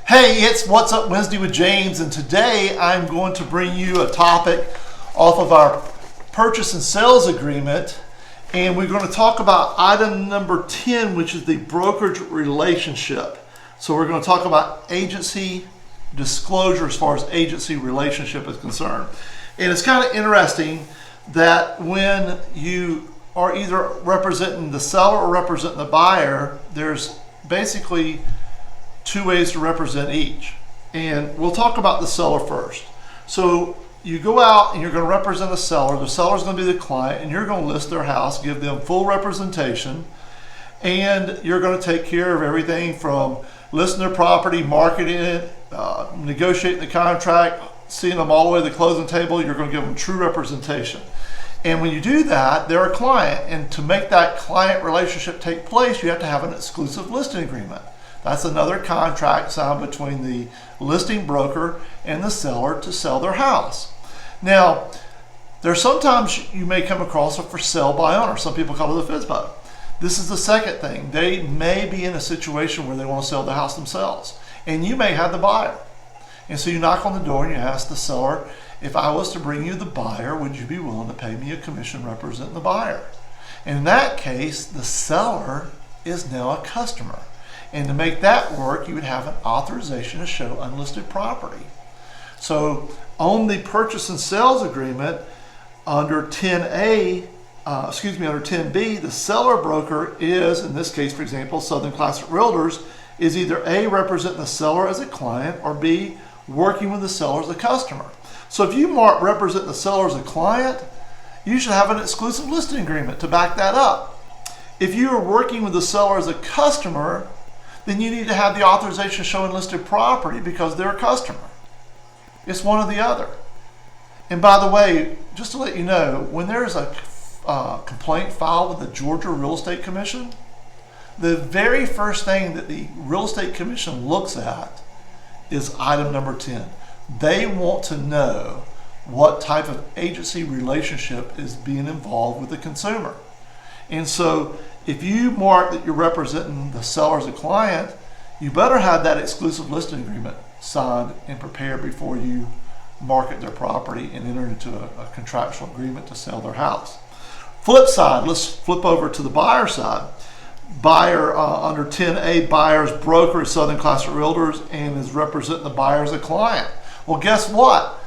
Hey, it's What's Up Wednesday with James, and today I'm going to bring you a topic off of our purchase and sales agreement, and we're going to talk about item number 10, which is the brokerage relationship. So we're going to talk about agency disclosure as far as agency relationship is concerned. And it's kind of interesting that when you are either representing the seller or representing the buyer, there's basically two ways to represent each. And we'll talk about the seller first. So you go out and you're going to represent a seller. The seller's going to be the client, and you're going to list their house, give them full representation, and you're going to take care of everything from listing their property, marketing it, negotiating the contract, seeing them all the way to the closing table. You're going to give them true representation. And when you do that, they're a client, and to make that client relationship take place, you have to have an exclusive listing agreement. That's another contract signed between the listing broker and the seller to sell their house. Now, there's sometimes you may come across a for sale by owner. Some people call it a FSBO. This is the second thing. They may be in a situation where they want to sell the house themselves, and you may have the buyer. And so you knock on the door and you ask the seller, if I was to bring you the buyer, would you be willing to pay me a commission representing the buyer? In that case, the seller is now a customer. And to make that work, you would have an authorization to show unlisted property. So on the purchase and sales agreement under 10A, under 10B, the seller broker is, in this case, for example, Southern Classic Realtors, is either A, representing the seller as a client, or B, working with the seller as a customer. So if you represent the seller as a client, you should have an exclusive listing agreement to back that up. If you are working with the seller as a customer, then you need to have the authorization showing listed property because they're a customer. It's one or the other. And by the way, just to let you know, when there is a complaint filed with the Georgia Real Estate Commission, the very first thing that the Real Estate Commission looks at is item number 10. They want to know what type of agency relationship is being involved with the consumer. And so if you mark that you're representing the seller as a client, you better have that exclusive listing agreement signed and prepared before you market their property and enter into a contractual agreement to sell their house. Flip side, let's flip over to the buyer side. Buyer under 10A, buyer's broker is Southern Classic Realtors and is representing the buyer as a client. Well, guess what?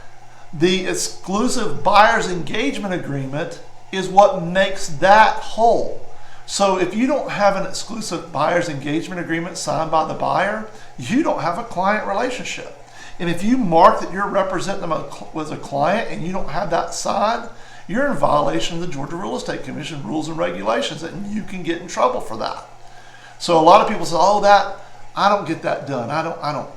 The exclusive buyer's engagement agreement is what makes that whole. So if you don't have an exclusive buyer's engagement agreement signed by the buyer, you don't have a client relationship. And if you mark that you're representing them as a client and you don't have that signed, you're in violation of the Georgia Real Estate Commission rules and regulations, and you can get in trouble for that. So a lot of people say, oh, I don't get that done. I don't.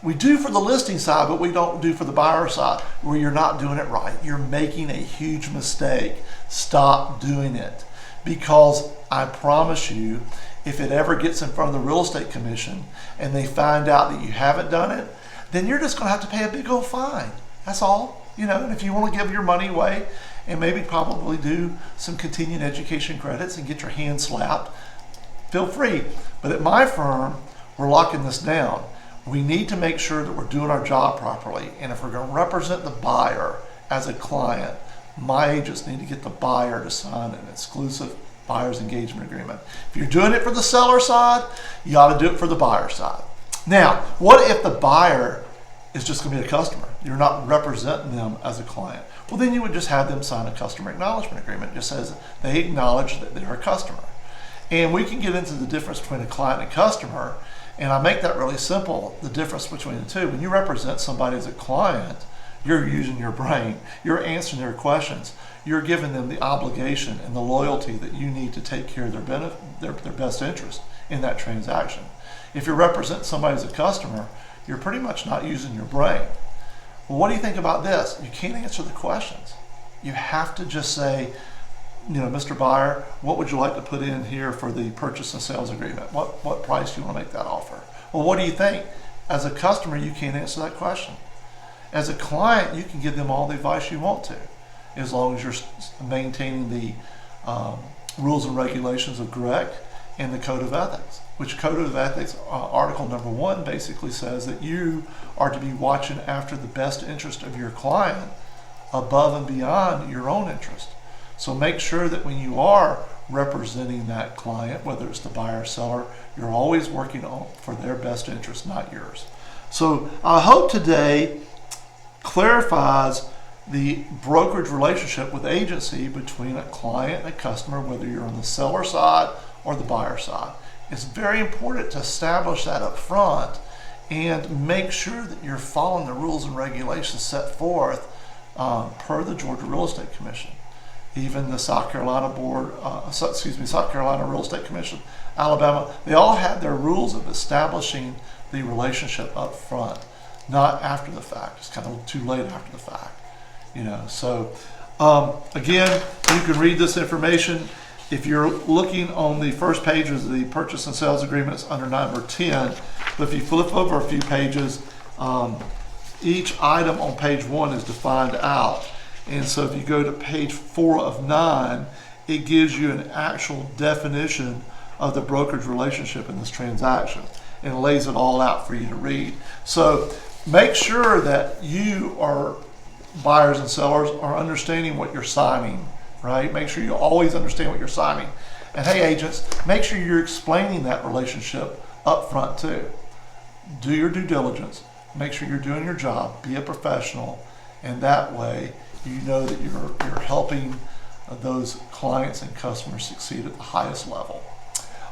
We do for the listing side, but we don't do for the buyer side. Where you're not doing it right. You're making a huge mistake. Stop doing it. Because I promise you, if it ever gets in front of the Real Estate Commission and they find out that you haven't done it, then you're just going to have to pay a big old fine. That's all. And if you want to give your money away and maybe probably do some continuing education credits and get your hand slapped, feel free. But at my firm, we're locking this down. We need to make sure that we're doing our job properly. And if we're going to represent the buyer as a client, my agents need to get the buyer to sign an exclusive buyer's engagement agreement. If you're doing it for the seller side, you ought to do it for the buyer side. Now, what if the buyer is just going to be a customer? You're not representing them as a client. Well, then you would just have them sign a customer acknowledgement agreement. It just says they acknowledge that they're a customer. And we can get into the difference between a client and a customer, and I make that really simple, the difference between the two. When you represent somebody as a client, you're using your brain. You're answering their questions. You're giving them the obligation and the loyalty that you need to take care of their best interest in that transaction. If you represent somebody as a customer, you're pretty much not using your brain. Well, what do you think about this? You can't answer the questions. You have to just say, Mr. Buyer, what would you like to put in here for the purchase and sales agreement? What price do you want to make that offer? Well, what do you think? As a customer, you can't answer that question. As a client, you can give them all the advice you want to, as long as you're maintaining the rules and regulations of GREC in the Code of Ethics, which Code of Ethics Article number 1 basically says that you are to be watching after the best interest of your client above and beyond your own interest. So make sure that when you are representing that client, whether it's the buyer or seller, you're always working for their best interest, not yours. So I hope today clarifies the brokerage relationship with agency between a client and a customer, whether you're on the seller side or the buyer side. It's very important to establish that up front and make sure that you're following the rules and regulations set forth per the Georgia Real Estate Commission. Even the South Carolina South Carolina Real Estate Commission, Alabama, they all have their rules of establishing the relationship up front, not after the fact. It's kind of too late after the fact, you know. So again, you can read this information. If you're looking on the first pages of the purchase and sales agreements under number 10, but if you flip over a few pages, each item on page 1 is defined out. And so if you go to page 4 of 9, it gives you an actual definition of the brokerage relationship in this transaction and lays it all out for you to read. So make sure that you are buyers and sellers are understanding what you're signing, right? Make sure you always understand what you're signing. And hey, agents, make sure you're explaining that relationship up front too. Do your due diligence. Make sure you're doing your job. Be a professional. And that way, you know that you're helping those clients and customers succeed at the highest level.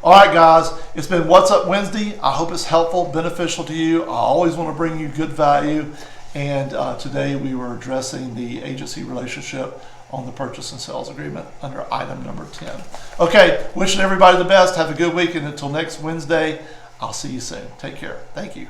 All right, guys, it's been What's Up Wednesday. I hope it's helpful, beneficial to you. I always want to bring you good value. And today we were addressing the agency relationship on the purchase and sales agreement under item number 10. Okay, wishing everybody the best. Have a good week. And until next Wednesday, I'll see you soon. Take care. Thank you.